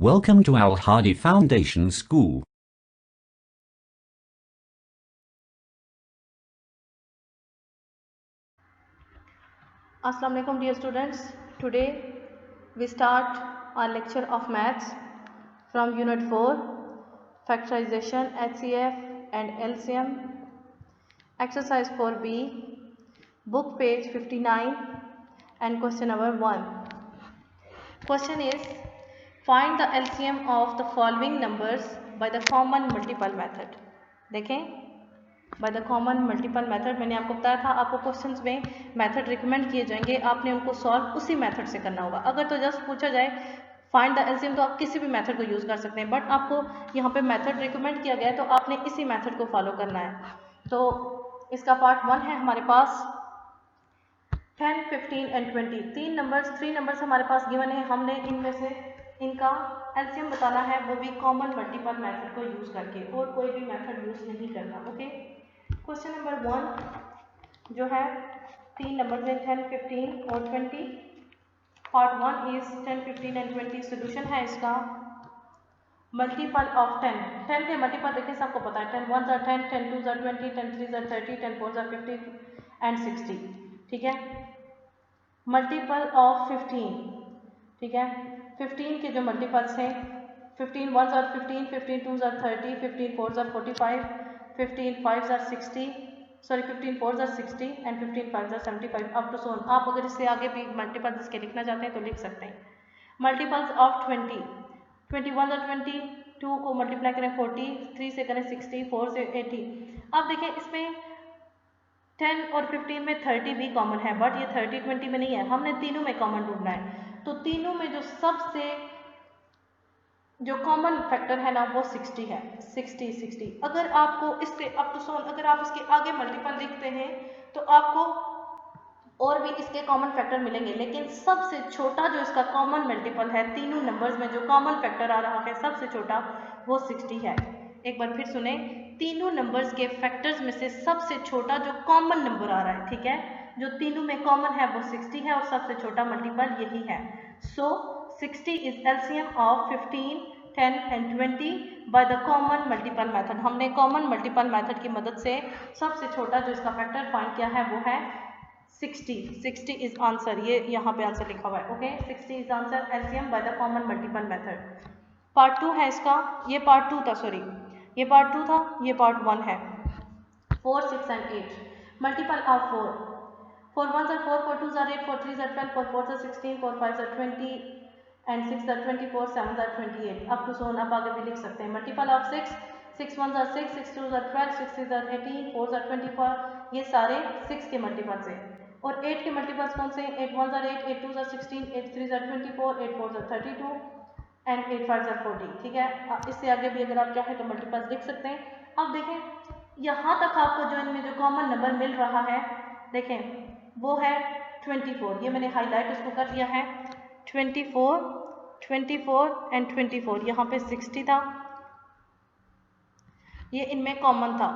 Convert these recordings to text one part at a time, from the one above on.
Welcome to Al Hadi Foundation School. Assalamu alaikum dear students. Today we start our lecture of maths from unit 4, factorization, HCF and LCM, exercise 4b, book page 59 and question number 1. Question is, find the LCM of the following numbers by the common multiple method. देखें, by the common multiple method मैंने आपको बताया था, आपको questions में method recommend किए जाएंगे, आपने उनको सॉल्व उसी मेथड से करना होगा। अगर तो जस्ट पूछा जाए फाइंड द एलसीएम तो आप किसी भी मेथड को यूज़ कर सकते हैं, बट आपको यहाँ पे मेथड रिकमेंड किया गया है तो आपने इसी मेथड को फॉलो करना है। तो इसका पार्ट 1 है हमारे पास 10, 15 एंड 20, थ्री नंबर्स हमारे पास गिवन है। हमने इनमें से इनका एलसीएम बताना है, वो भी कॉमन मल्टीपल मेथड को यूज़ करके, और कोई भी मेथड यूज़ नहीं करना। ओके, क्वेश्चन नंबर 1 जो है 3 नंबर में 10, 15 और 20। Part 1 is 10, 15 and 20। सोल्यूशन है इसका मल्टीपल ऑफ 10। 10 के मल्टीपल देखिए, सबको पता है 10 1 are 10, 10 2 are 20, 10 3 are 30, 10 4 are 50 and 60। ठीक है, मल्टीपल ऑफ 15। ठीक है, 15 के जो मल्टीपल्स हैं 15 1 are 15, 15 2 are 30, 15 4 are 45, 15 5 are 60, sorry 15 4 are 60 and 15 5 are 75 up to so on. आप अगर इससे आगे भी मल्टीपल्स इसके लिखना चाहते हैं तो लिख सकते हैं। मल्टीपल्स ऑफ 20, 21 are 20, 2 को मल्टीप्लाई करें 40, 3 से करें 60, 4 से 80। अब देखिए इसमें 10 और 15 में 30 भी कॉमन है, बट ये 30 20 में नहीं है, हमने तीनों में कॉमन ढूंढना है। तो तीनों में जो सबसे जो कॉमन फैक्टर है ना वो 60 है। 60। अगर आपको इससे अप टू सोन अगर आप इसके आगे मल्टीपल लिखते हैं तो आपको और भी इसके कॉमन फैक्टर मिलेंगे, लेकिन सबसे छोटा जो इसका कॉमन मल्टीपल है, तीनों नंबर्स में जो कॉमन फैक्टर आ रहा है सबसे छोटा वो 60 है। एक बार फिर सुने, तीनों नंबर्स के फैक्टर्स में से सबसे छोटा जो कॉमन नंबर आ रहा है, ठीक है, जो तीनों में कॉमन है वो 60 है और सबसे छोटा मल्टीपल यही है। सो 60 is LCM of 15, 10 and 20 by the common multiple method. हमने कॉमन मल्टीपल मेथड की मदद से सबसे छोटा जो इसका फैक्टर फाइंड किया है वो है 60। 60 इज आंसर, ये यहाँ पे आंसर लिखा हुआ है। Okay, 60 is answer LCM by the common multiple method. Part 2 है इसका, ये पार्ट 2 था, सॉरी ये पार्ट 2 था, ये पार्ट 1 है। 4, 6 and 8 multiple of 4। 4 1 are 4, 4 2 are 8, 4 3 are 12, 4 4 are 16, 4 5 are 20 and 6 are 24, 7 are 28 up to so on. आप आगे भी लिख सकते हैं। Multiple of 6, 6 1 are 6, 6 2 are 12, 6 3 are 18, 4 are 24, ये सारे 6 के मल्टीपल्स हैं। और 8 के मल्टीपल्स कौन से हैं? 8 1 are 8, 8 2 are 16, 8 3 are 24, 8 4 are 32 and 8 5 are 40। ठीक है, इससे आगे भी अगर आप चाहें तो मल्टीपल्स लिख सकते हैं। अब देखें यहाँ तक आपको जो इनमें जो कॉमन नंबर मिल रहा है, देखें वो है 24। ये मैंने हाईलाइट उसको कर दिया है 24, 24 एंड 24। यहाँ पे 60 था, ये इनमें कॉमन था।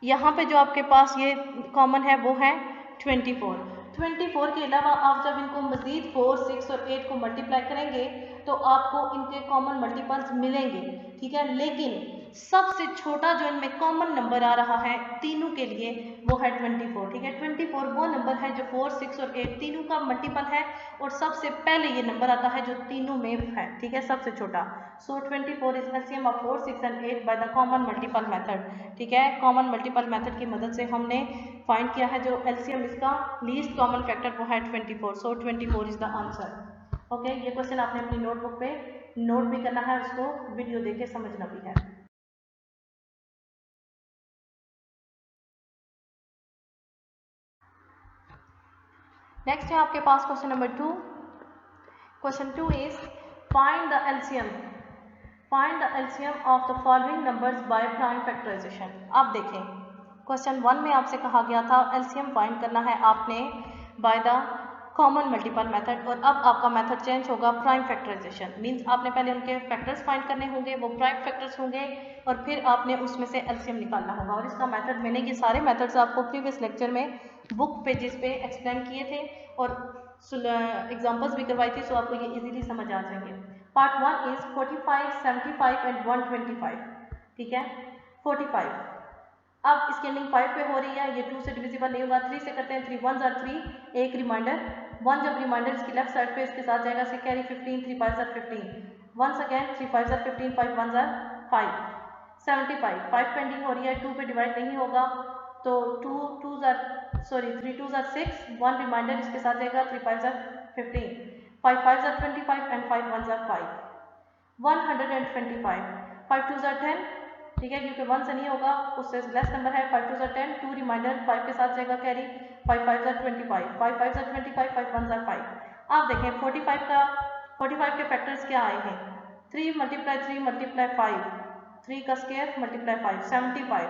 यहाँ पे जो आपके पास ये कॉमन है वो है 24। 24 के अलावा आप जब इनको मजीद 4, 6 और 8 को मल्टीप्लाई करेंगे तो आपको इनके कॉमन मल्टीपल्स मिलेंगे। ठीक है, लेकिन सबसे छोटा जो इनमें कॉमन नंबर आ रहा है तीनों के लिए वो है 24। ठीक है, 24 वो नंबर है जो 4, 6 और 8 तीनों का मल्टीपल है और सबसे पहले ये नंबर आता है जो तीनों में है। ठीक है, सबसे छोटा। सो 24 is LCM of 4, 6 and 8 by the common multiple method. ठीक है, कॉमन मल्टीपल मेथड की मदद से हमने फाइंड किया है जो एलसीएम इसका लीस्ट कॉमन फैक्टर वो है 24। सो 24 इज द आंसर। ओके, ये क्वेश्चन आपने अपनी नोटबुक पे नोट भी करना है, उसको वीडियो देख के समझना भी है। नेक्स्ट है आपके पास question number 2। Question 2 is find the LCM, find the LCM of the following numbers by prime factorisation. अब देखें, क्वेश्चन 1 में आपसे कहा गया था एलसीएम फाइंड करना है आपने by the common multiple method, और अब आपका मेथड चेंज होगा प्राइम फैक्टराइजेशन। मींस आपने पहले उनके फैक्टर्स फाइंड करने होंगे, वो प्राइम फैक्टर्स होंगे, और फिर आपने उसमें से एलसीएम निकालना होगा। और इसका मेथड मैंने ये सारे मेथड्स आपको प्रीवियस लेक्चर में बुक पेजेस पे एक्सप्लेन किए थे, और एग्जाम्पल्स भी करवाई थी, सो आपको ये इजीली समझ आ जाएंगे। Part 1 is 45, 75 and 125। ठीक है, 45। अब इसकी एंडिंग 5 पे हो रही है, ये 2 से डिविजिबल नहीं होगा, 3 से करते हैं, 3 1 जार 3, एक रिमाइंडर 1, जब रिमाइंडर इसकी लेफ्ट साइड पे इसके साथ जाएगा, इसके कैरी 15, 3 5 जार 15, वंस अगेन 3 5 जार 15, 5 1 जार 5, 75, 5 पेंडिंग हो रही है, 2 पे डिवाइड नहीं होगा, तो 3 2 जार 6, 1 रिमाइंडर इसके साथ जाएगा, 3 5 जार 15, 5 5 जार 25 एंड 5 1 जार 5, 125, 5 2 जार 10। ठीक है, क्योंकि 1 से नहीं होगा, उससे लेस नंबर है, 5 2 जार 10, 2 रिमाइंडर 5 के साथ जाएगा कैरी, 5 5 जार 25, 5 5 जार 25, 5 1 जार 5। आप देखें 45 के फैक्टर्स क्या आए हैं, 3 मल्टीप्लाई 3 मल्टीप्लाई 5, 3 का square multiply 5, 75,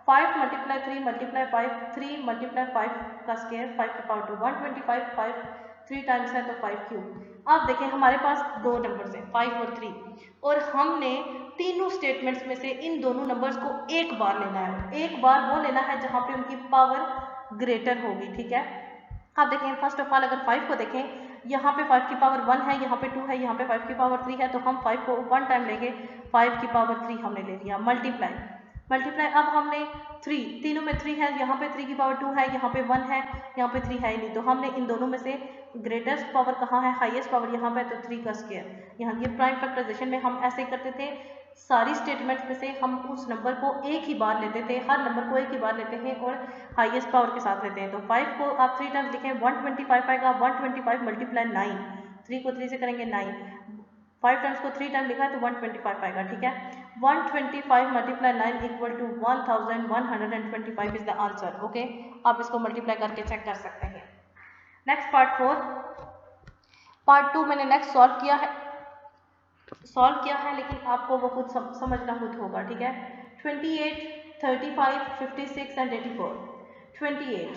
5 multiply 3 multiply 5, 3 multiply 5 का स्क्वायर 5 की पावर 2, 125, 5 3 टाइम्स है तो 5 क्यूब। आप देखें हमारे पास दो नंबर्स हैं 5 और 3, और हमने तीनों स्टेटमेंट्स में से इन दोनों नंबर्स को एक बार लेना है, एक बार वो लेना है जहां पे उनकी पावर ग्रेटर होगी। ठीक है, आप देखें फर्स्ट ऑफ ऑल अगर 5 को देखें, यहाँ पे 5 की पावर 1 है, यहाँ पे 2 है, यहाँ पे 5 की पावर 3 है, तो हम 5 को 1 टाइम लेंगे, 5 की पावर 3 हमने ले लिया, मल्टीप्लाई अब हमने 3, तीनों में 3 है, यहाँ पे 3 की पावर 2 है, यहाँ पे 1 है, यहाँ पे 3 है ही नहीं, तो हमने इन दोनों में से ग्रेटेस्ट पावर कहाँ है, हाईएस्ट पावर यहाँ पे, तो 3 का स्क्वायर। यहाँ ये प्राइम फैक्टराइजेशन में हम ऐसे ही करते थे, सारी स्टेटमेंट्स में से हम उस नंबर को एक ही बार लेते थे, हर नंबर को एक ही बार लेते हैं और हाईएस्ट पावर के साथ लेते हैं। तो 5 को आप 3 टाइम्स लिखें, 125 आएगा, 125 मल्टीप्लाई 9, 3 को 3 से करेंगे 9, 5 टाइम्स को 3 टाइम लिखा है तो 125 आएगा। ठीक है, 125 multiply 9 equal to 1125 is the answer. Okay, आप इसको मल्टीप्लाई करके चेक कर सकते हैं। नेक्स्ट पार्ट 4, पार्ट 2 मैंने नेक्स्ट सॉल्व किया है, लेकिन आपको वो खुद समझना खुद होगा। ठीक है, 28, 35, 56 एंड 84। 28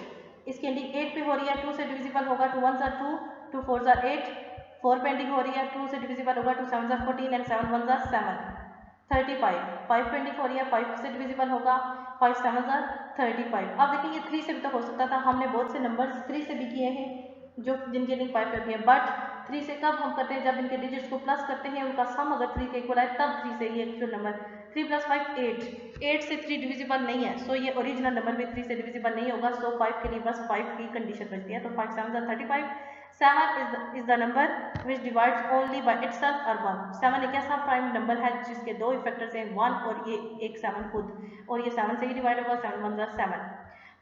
इसकी एंडिंग 8 पे हो रही है, 2 से डिविजिबल होगा, 2 1 जार 2, 2 4 जार 8, 4 पेंडिंग हो रही है, 2 से डिविजिबल होगा, 2 7 जार 14 एंड 7 1 जार 7। 35 5 पेंडिंग हो रही है, 5 से डिविजिबल होगा, 5 7 जार 35। अब देखिए ये 3 से भी तो हो सकता था, हमने बहुत से नंबर्स 3 से भी किए हैं जो जिनके एंडिंग 5 पे होती है, बट 3 से कब हम करते हैं, जब इनके डिजिट्स को प्लस करते हैं, उनका सम अगर 3 के इक्वल आए तब 3 से ये एक्चुअल नंबर। 3 + 5 8 से 3 डिविजिबल नहीं है, सो ये ओरिजिनल नंबर भी 3 से डिविजिबल नहीं होगा, सो 5 के लिए बस 5 की कंडीशन बचती है, तो 5 7 jar 35। 7 is the number which divides only by itself or 1। 7 एक ऐसा प्राइम नंबर है जिसके दो फैक्टर्स हैं, 1 और ये एक 7 खुद, और ये 7 से ही डिवाइड होगा, 7 1 जार 7।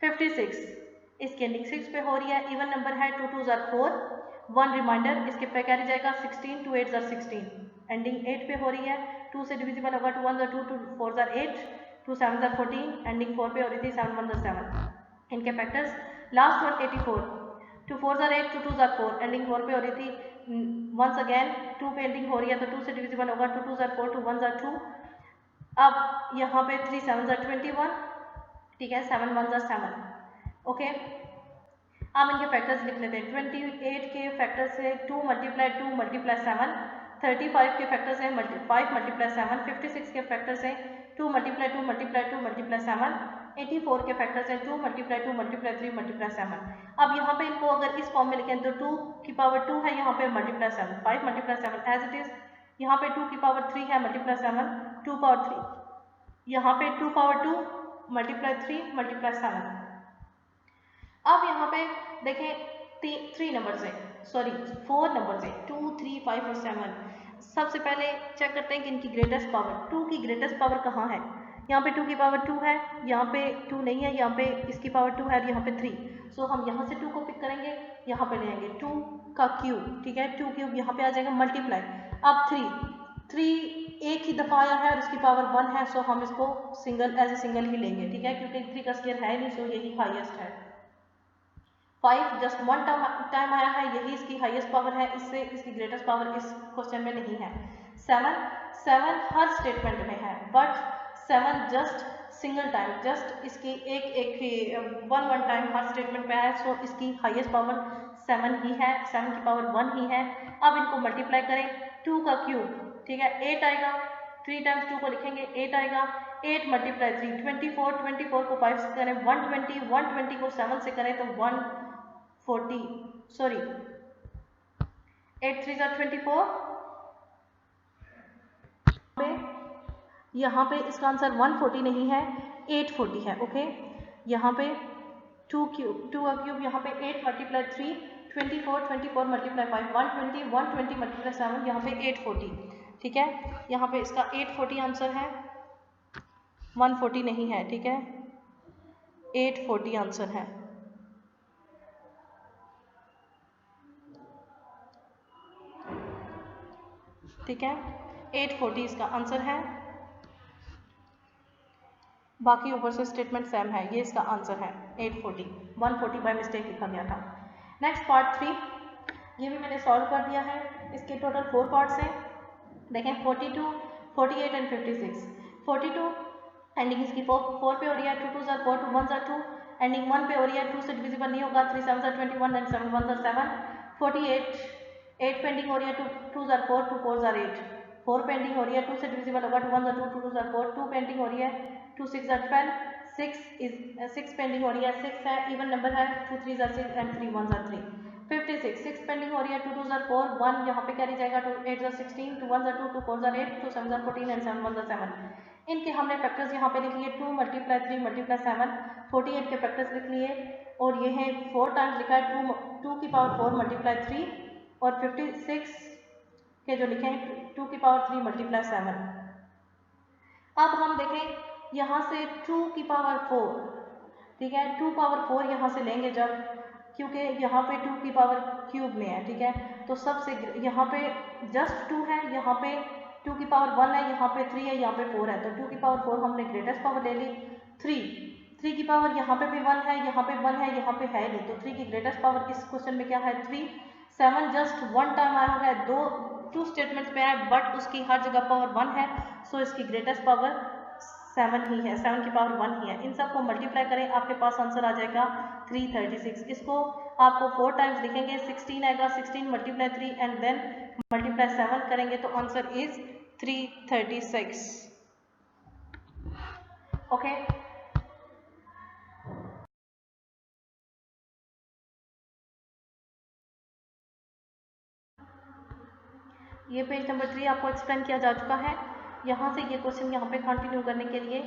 56 इसकी एंडिंग 6 पे हो रही है, इवन नंबर है, 2 2 जार 4, 1 रिमाइंडर इसके पे कैरी जाएगा, 16, 2 8 जार 16, एंडिंग 8 पे हो रही है, 2 से डिविजिबल होगा, 2 1 जार 2, 2 4 जार 8, 2 7 जार 14, एंडिंग 4 पे हो रही थी, 7 1 जार 7। इनके factors last one 84, 2 4 jar 8, 2 2 jar 4, ending 4 पे हो रही थी, वंस अगेन 2 पे एंडिंग हो रही है, तो 2 से डिविजिबल होगा, 2 2 जार 4, 2 1 जार 2। अब यहाँ पे 3 7 जार 21, ठीक है, 7 1 जार 7। ओके, हम इनके फैक्टर्स लिख लेते हैं। 28 के फैक्टर्स है 2 मल्टीप्लाई 2 मल्टीप्लाई 7, 35 के फैक्टर्स हैं 5 मल्टीप्लाई 7, 56 के फैक्टर्स हैं 2 मल्टीप्लाई 2 मल्टीप्लाई 2 मल्टीप्लाई 7, 84 के फैक्टर्स हैं 2 मल्टीप्लाई 2 मल्टीप्लाई 3 मल्टीप्लाई 7। अब यहाँ पे इनको अगर इस फॉर्म में लिखें तो 2 की पावर 2 है, यहाँ पे multiply 7, 5 multiply 7 as it is, यहाँ पे 2 की पावर 3 है, मल्टीप्लाई 7, 2 पावर 3, यहाँ पे 2 पावर 2 मल्टीप्लाई 3 मल्टीप्लाई 7। अब यहाँ पे देखें 3 नंबर है, सॉरी 4 नंबर है, 2 3 5 और 7। सबसे पहले चेक करते हैं कि इनकी ग्रेटेस्ट पावर, 2 की ग्रेटेस्ट पावर कहाँ है, यहाँ पे 2 की पावर 2 है, यहाँ पे 2 नहीं है, यहाँ पे इसकी पावर 2 है, यहाँ पे 3, सो हम यहाँ से 2 को पिक करेंगे, यहाँ पे लेंगे 2 का क्यूब। ठीक है, 2 क्यूब यहाँ पे आ जाएगा, मल्टीप्लाई, अब 3 एक ही दफ़ा आया है और इसकी पावर 1 है, सो हम इसको सिंगल एज ए सिंगल ही लेंगे। ठीक है, क्योंकि 3 का स्क्वायर है नहीं, सो यही हाईएस्ट है। 5 जस्ट 1 टाइम आया है, यही इसकी हाईएस्ट पावर है, इससे इसकी ग्रेटेस्ट पावर इस क्वेश्चन में नहीं है। 7 हर स्टेटमेंट में है, but 7 just single time, just इसकी एक 1 टाइम हर स्टेटमेंट पे है, सो इसकी हाईएस्ट पावर 7 ही है, 7 की पावर 1 ही है। अब इनको मल्टीप्लाई करें, 2 का क्यूब, ठीक है, 8 आएगा, 3 टाइम्स 2 को लिखेंगे, 8 आएगा, 8 मल्टीप्लाई 3 24 को 5 से करें 120 को 7 से करें तो 140, सॉरी 8 3 ज़ा 24। यहाँ पे इसका आंसर 140 नहीं है, 840 है। ओके, यहाँ पे 2 का क्यूब, यहाँ पे 8 मल्टीप्लाई 3 24, 24 मल्टीप्लाई 5 120, 120 मल्टीप्लाई 7, यहाँ पे 840। ठीक है, यहाँ पे इसका 840 आंसर है, 140 नहीं है। ठीक है, 840 आंसर है। ठीक है, 840 इसका आंसर है। बाकी ऊपर से स्टेटमेंट सेम है, ये इसका आंसर है 840। 140 बाय मिस्टेक लिखा गया था। नेक्स्ट पार्ट 3, ये भी मैंने सॉल्व कर दिया है। इसके टोटल 4 पार्ट्स हैं। देखें 42, 48 एंड 56। 42 एंडिंग इसकी 4 पे हो रही है, 2 2 4, 2 1 2, एंडिंग 1 पे हो रही है, 2 से डिविजिबल नहीं होगा, 3 7 21 एंड 7 1 7। 48 8 पे एंडिंग हो रही है, 2 2 4, 2 4 8। 4 पे एंडिंग हो रही है, 2 से डिविजिबल होगा, 2 1 2, 2 2 4। 2 पे एंडिंग हो रही है, 2 6 12। 6 पेंडिंग हो रही है, 6 है, इवन नंबर है, 2 3 6 एंड 3 1 3। 56 6 पेंडिंग हो रही है, 2 2 4, 1 यहाँ पे कैरी जाएगा, 2 8 16, 2 1 2, 2 4 8, 2 7 14 एंड 7 1 7। इनके हमने फैक्टर्स यहाँ पे लिख लिए, 2 मल्टीप्लाई 3 मल्टीप्लाई 7, 48 के फैक्टर्स लिख लिए। और ये है 4 टाइम्स लिखा है, 2 की पावर 4 मल्टीप्लाई 3, और 56 के जो लिखे हैं 2 की पावर 3 मल्टीप्लाई 7। अब हम देखें यहाँ से 2 की पावर 4, ठीक है, 2 पावर 4 यहाँ से लेंगे जब, क्योंकि यहाँ पे 2 की पावर क्यूब में है। ठीक है, तो सबसे यहाँ पे जस्ट 2 है, यहाँ पे 2 की पावर 1 है, यहाँ पे 3 है, यहाँ पे 4 है, तो 2 की पावर 4 हमने ग्रेटेस्ट पावर ले ली। 3 की पावर यहाँ पे भी 1 है, यहाँ पे 1 है, यहाँ पे है नहीं, तो 3 की ग्रेटेस्ट पावर इस क्वेश्चन में क्या है, 3। 7 जस्ट 1 टाइम आया हुआ है, 2 स्टेटमेंट्स में है, बट उसकी हर जगह पावर 1 है, सो इसकी ग्रेटेस्ट पावर 7 ही है, 7 की पावर 1 ही है। इन सबको मल्टीप्लाई करें, आपके पास आंसर आ जाएगा 336। इसको आपको 4 टाइम्स लिखेंगे, 16 आएगा, 16 मल्टीप्लाई 3 एंड देन मल्टीप्लाई 7 करेंगे, तो आंसर इज 336। ओके, ये पेज नंबर 3 आपको एक्सप्लेन किया जा चुका है। यहाँ से ये क्वेश्चन यहाँ पे कंटिन्यू करने के लिए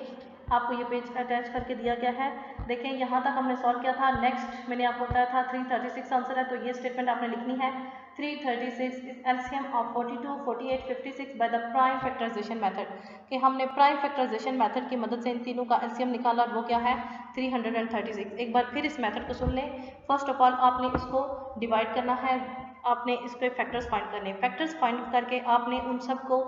आपको ये पेज अटैच करके दिया गया है। देखें यहाँ तक हमने सॉल्व किया था। नेक्स्ट मैंने आपको बताया था 336 आंसर है, तो ये स्टेटमेंट आपने लिखनी है, 336 is LCM of 42, 48, 56 by the prime factorization method, कि हमने प्राइम फैक्टराइजेशन मेथड की मदद से इन तीनों का एलसीएम निकाला, वो क्या है 336। एक बार फिर इस मेथड को सुन लें। फर्स्ट ऑफ ऑल आपने इसको डिवाइड करना है, आपने इसके फैक्टर्स फाइंड करने, फैक्टर्स फाइंड करके आपने उन सबको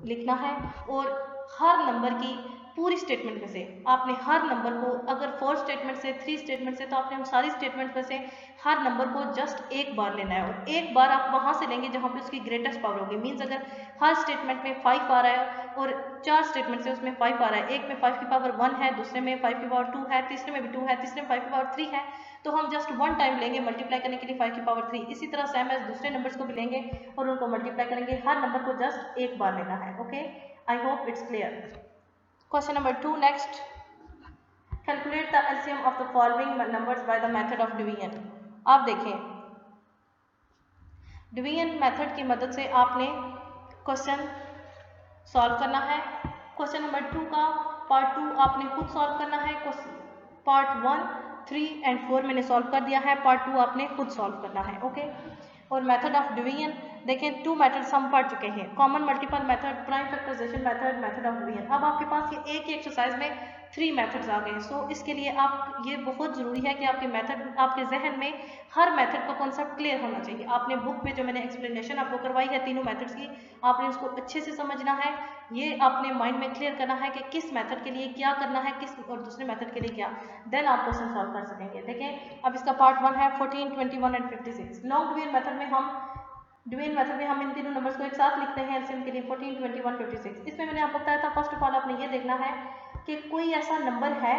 लिखना है, और हर नंबर की पूरी स्टेटमेंट में से आपने हर नंबर को, अगर 4 स्टेटमेंट से 3 स्टेटमेंट से, तो आपने उन सारी स्टेटमेंट में से हर नंबर को जस्ट एक बार लेना है, और एक बार आप वहाँ से लेंगे जहाँ पे उसकी ग्रेटेस्ट पावर होगी। मीन्स अगर हर स्टेटमेंट में 5 आ रहा है और 4 स्टेटमेंट से उसमें 5 आ रहा है, एक में 5 की पावर 1 है, दूसरे में 5 की पावर 2 है, तीसरे में भी 2 है, तीसरे में 5 की पावर 3 है, तो हम जस्ट 1 टाइम लेंगे मल्टीप्लाई करने के लिए 5 की पावर 3। इसी तरह सेम एज दूसरे नंबर्स को भी लेंगे और उनको मल्टीप्लाई करेंगे, हर नंबर को जस्ट एक बार लेना है। Okay, I hope it's clear. Question number 2 next, calculate the LCM of the following numbers by the method of division. आप देखें, डिवीजन मेथड की मदद से आपने क्वेश्चन सॉल्व करना है। क्वेश्चन नंबर 2 का पार्ट 2 आपने खुद सॉल्व करना है। पार्ट 1, 3 एंड 4 मैंने सॉल्व कर दिया है, पार्ट 2 आपने खुद सॉल्व करना है। ओके, और मेथड ऑफ डिवीजन देखें, 2 मेथड्स हम पढ़ चुके हैं, common multiple method, prime factorization method, method of division. अब आपके पास ये एक ही एक्सरसाइज में 3 मेथड्स आ गए। सो इसके लिए आप, ये बहुत ज़रूरी है कि आपके मेथड, आपके जहन में हर मेथड का कॉन्सेप्ट क्लियर होना चाहिए। आपने बुक में जो मैंने एक्सप्लेनेशन आपको करवाई है तीनों मेथड्स की, आपने उसको अच्छे से समझना है, ये आपने माइंड में क्लियर करना है कि किस मेथड के लिए क्या करना है, किस और दूसरे मेथड के लिए क्या, देन आप क्वेश्चन सॉल्व कर सकेंगे। देखें, अब इसका पार्ट 1 है 14, 21 एंड 56। लॉन्ग डिवीजन मेथड में हम इन तीनों नंबर्स को एक साथ लिखते हैं एलसीएम के लिए, 14, 21, 56। इसमें मैंने आपको बताया था, फर्स्ट ऑफ ऑल आपने ये देखना है कि कोई ऐसा नंबर है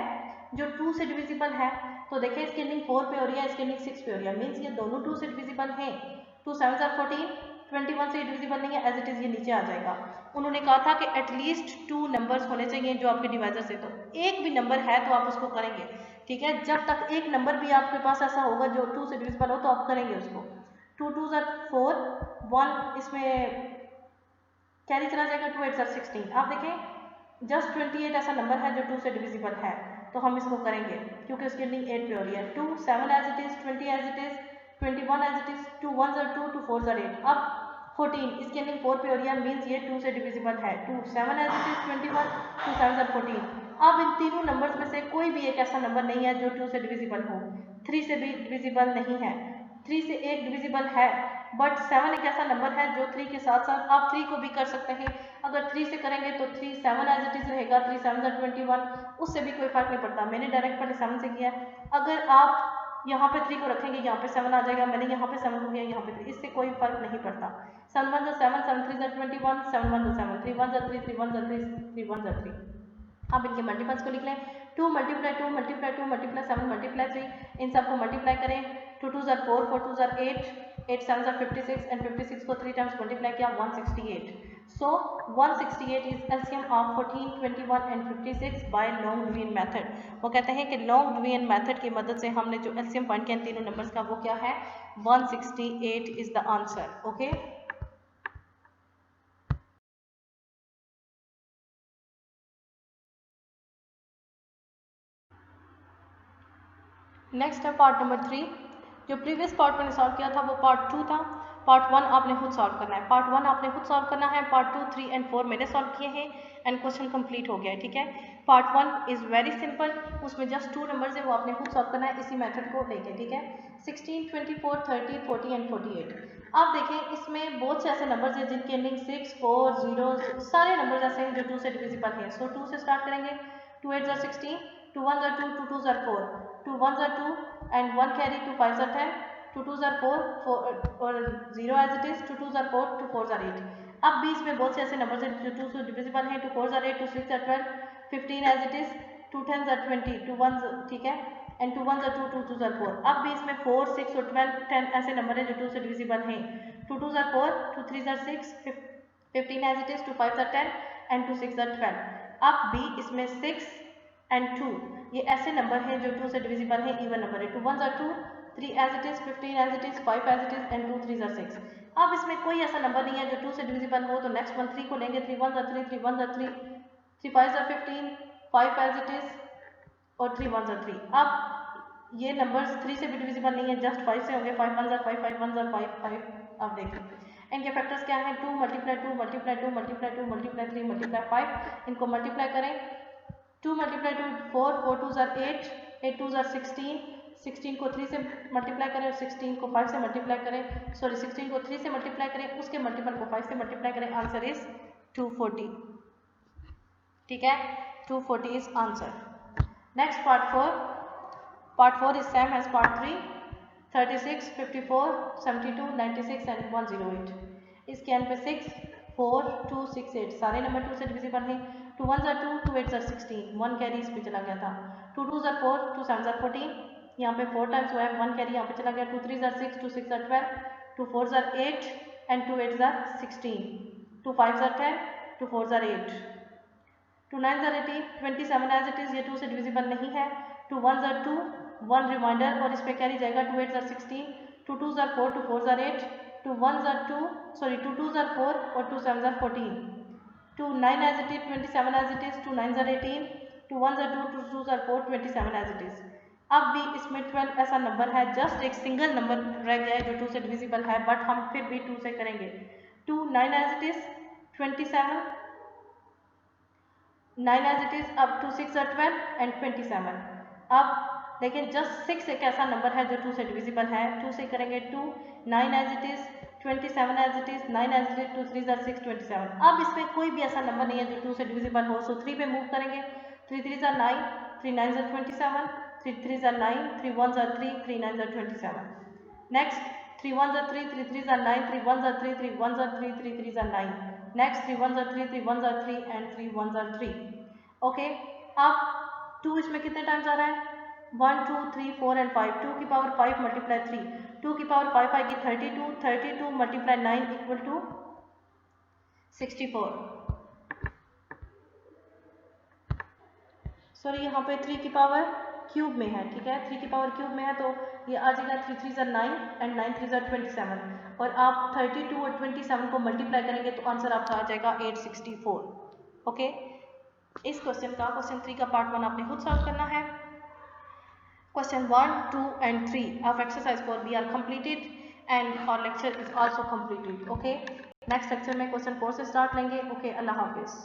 जो 2 से डिविजिबल है, तो देखिए इसकी एंडिंग 4 पे हो रही है, इसकी एंडिंग 6 पे हो रही है, मीन्स ये दोनों 2 से डिविजिबल हैं। 2 7 14, 21 से डिविजिबल नहीं है, एज इट इज ये नीचे आ जाएगा। उन्होंने कहा था कि एटलीस्ट 2 नंबर्स होने चाहिए जो आपके डिवाइजर से, तो एक भी नंबर है तो आप उसको करेंगे। ठीक है, जब तक एक नंबर भी आपके पास ऐसा होगा जो 2 से डिविजिबल हो तो आप करेंगे उसको। 2 2 ज़र 4, 1 इसमें कैरी चला जाएगा, 2 8 ज़र 16। आप देखें जस्ट 28 ऐसा नंबर है जो 2 से डिविजिबल है, तो हम इसको करेंगे क्योंकि उसकी एंडिंग 8 पे हो रही है। 2 7 as it is, 20 as it is, 21 as it is, 2 1 ज़र 2, 2 4 ज़र 8। अब 14 इसकी एंडिंग 4 पे हो रही है, मीन्स ये 2 से डिविजिबल है। 2 7 एज इट इज, 21, 2 7 ज़र 14। अब इन तीनों नंबर्स में से कोई भी एक ऐसा नंबर नहीं है जो 2 से डिविजिबल हो। 3 से भी डिविजिबल नहीं है, 3 से एक डिविजिबल है, बट 7 एक ऐसा नंबर है जो 3 के साथ साथ आप 3 को भी कर सकते हैं। अगर 3 से करेंगे तो 3 7 एज इट इज रहेगा, 3 7 ज़र 21, उससे भी कोई फर्क नहीं पड़ता। मैंने डायरेक्ट पहले 7 से किया। अगर आप यहाँ पे 3 को रखेंगे, यहाँ पे 7 आ जाएगा, मैंने यहाँ पे 7 को किया, यहाँ पे 3, इससे कोई फर्क नहीं पड़ता। 7 1 ज़र 7, 7 3 ज़र 21, 7 1 ज़र 7, 3 1 ज़र 3, 3 1 ज़र 3, 3 1 ज़र 3। अब इनके मल्टीपल्स को लिख लें। 2 मल्टीप्लाई 2 मल्टीप्लाई 2 मल्टीप्लाई 7 मल्टीप्लाई 3, इन सबको मल्टीप्लाई करें। 2 2 ज़र 4, 4 2 ज़र 8, 8 7 ज़र 56, एंड 56 को 3 टाइम्स मल्टीप्लाई किया, 168। So 168 is LCM of 14, 21 and 56 by long division method. वो कहते हैं कि लॉन्ग डिवीजन मेथड की मदद से हमने जो एलसीएम फाइंड किया इन तीनों नंबर्स का, वो क्या है, 168 is the answer. Okay, next है पार्ट नंबर 3। जो प्रीवियस पार्ट मैंने सॉल्व किया था वो पार्ट 2 था। पार्ट 1 आपने खुद सॉल्व करना है, पार्ट 1 आपने खुद सॉल्व करना है, पार्ट 2 3 एंड 4 मैंने सॉल्व किए हैं एंड क्वेश्चन कंप्लीट हो गया है। ठीक है, पार्ट 1 इज़ वेरी सिंपल, उसमें जस्ट 2 नंबर्स है, वो आपने खुद सॉल्व करना है इसी मेथड को लेके। ठीक है, 16 24 30 40 एंड 48। आप देखें इसमें बहुत से ऐसे नंबर्स हैं जिनकी एंडिंग 6 4 0, सारे नंबर्स ऐसे हैं जो 2 से डिविजिबल हैं। सो 2 से स्टार्ट करेंगे। 2 8 ज़र 16, 2 1 ज़र 2, 2 2 ज़र 4, 2 1 ज़र 2 and 1 carry, 2 5 ज़र 10, 2 2 ज़र 4, 4 और 0 as it is, 2 2 ज़र 4, 2 4 ज़र 8। अब भी इसमें बहुत से ऐसे नंबर्स हैं जो 2 से डिविजिबल हैं। 2 4 ज़र 8, 2 6 ज़र 12, 15 as it is, 2 10 ज़र 20, 2 1 ठीक है, एंड 2 1 ज़र 2, 2 2 ज़र 4। अब भी इसमें 4 6 और 12 10 ऐसे नंबर हैं जो 2 से डिविजिबल हैं। 2 2 ज़र 4, 2 3 ज़र 6, 15 as it is, 2 5 ज़र 10 एंड 2 6 ज़र 12। अब भी इसमें 6 एंड 2 ये ऐसे नंबर हैं जो 2 से डिविजिबल हैं, इवन नंबर है। 2 1 ज़र 2, 3 as it is, 15 as it is, 5 as it is and 2 3 ज़र 6। अब इसमें कोई ऐसा नंबर नहीं है जो 2 से डिविजिबल हो, तो नेक्स्ट वन 3 को लेंगे। 3 1 ज़र 3, 3 1 ज़र 3, 3 5 ज़र 15, 5 एज इट इज और 3 1 ज़र 3। अब ये नंबर्स 3 से भी डिविजिबल नहीं है, जस्ट 5 से होंगे। 5 1 ज़र 5, 5 1 ज़र 5, 5। अब देखिए इनके फैक्टर्स क्या हैं। 2 multiply 2 multiply 2 multiply 2 multiply 3 multiply 5, इनको मल्टीप्लाई करें। 2 मल्टीप्लाई 2 4, 4 2 ज़र 8, 8 2 ज़र 16, 16 को 3 से मल्टीप्लाई करें और 16 को 5 से मल्टीप्लाई करें, सॉरी 16 को 3 से मल्टीप्लाई करें, उसके मल्टीपल को 5 से मल्टीप्लाई करें, आंसर इज 240। ठीक है, 240 is answer. Next part 4। Part 4 is same as part 3। 36 54 72 96 and 108। इसके एंड पे 6 4 2 6 8 सारे नंबर 2 से डिविजिबल हैं। 2 1 ज़र 2, 2 8 ज़र 16, 1 कैरी इस पे चला गया था। 2 2 ज़र 4, 2 7 ज़र 14, यहाँ पे 4 टाइम्स हुआ है, 1 कैरी यहाँ पे चला गया। 2 3 ज़र 6, 2 6 ज़र 12, 2 4 ज़र 8 एंड 2 8 ज़र 16, 2 5 ज़र 10, 2 4 ज़र 8, 2 9 ज़र 18, 27 एज इट इज़, ये 2 से डिविजिबल नहीं है। 2 1 ज़र 2, 1 रिमाइंडर और इस पे कैरी जाएगा। 2 8 ज़र 16, 2 2 ज़र 4, 2 4 ज़र 8, 2 1 ज़र 2, सॉरी 2 2 ज़र 4 और 2 7 ज़र 14, 2 9 as it is, 27 as it is, 2 9 ज़र 18, 2 1 ज़र 2, 2 2 ज़र 4, 27 एज इट इज। अब भी इसमें 12 ऐसा नंबर है, जस्ट एक सिंगल नंबर रह गया है जो 2 से डिविजिबल है, बट हम फिर भी 2 से करेंगे। 2 9 as it is, 27 9 as it is, अब 2 6 ज़र 12 एंड 27। अब लेकिन जस्ट 6 एक ऐसा नंबर है जो 2 से डिविजिबल है, 2 से करेंगे। 2 9 as it is, 27 as it is, 9 as it is, 2 3 ज़र 6, 27। अब इसमें कोई भी ऐसा नंबर नहीं है जो 2 से डिविजिबल हो, सो 3 पे मूव करेंगे। 3 3 ज़र 9, 3 9 ज़र 27, 3 3 ज़र 9, 3 1 ज़र 3, 3 9 ज़र 27। नेक्स्ट 3 1 ज़र 3, 3 3 ज़र 9, 3 1 ज़र 3, 3 1 ज़र 3, 3 3 ज़र 9। नेक्स्ट 3 1 ज़र 3, 3 1 ज़र 3 एंड 3 1 ज़र 3। ओके, अब 2 इसमें कितने टाइम्स आ रहा है, 1 2 3 4 एंड 5, 2 की पावर 5 मल्टीप्लाई 3, 2 की पावर 5 आएगी 32, 32 मल्टीप्लाई 9 इक्वल टू 64। सॉरी यहाँ पे 3 की पावर क्यूब में है, ठीक है, 3 की पावर क्यूब में है, तो ये आ जाएगा 3 3 ज़ा 9 एंड 9 3 ज़ा 27, और आप 32 और 27 को मल्टीप्लाई करेंगे तो आंसर आपका आ जाएगा 864। ओके, इस क्वेश्चन का क्वेश्चन 3 का पार्ट 1 आपने खुद सॉल्व करना है। Question 1, 2 and 3 of exercise 4B are completed and our lecture is also completed. Okay, next lecture में question 4 से start लेंगे. Okay, अल्लाह हाफिज़.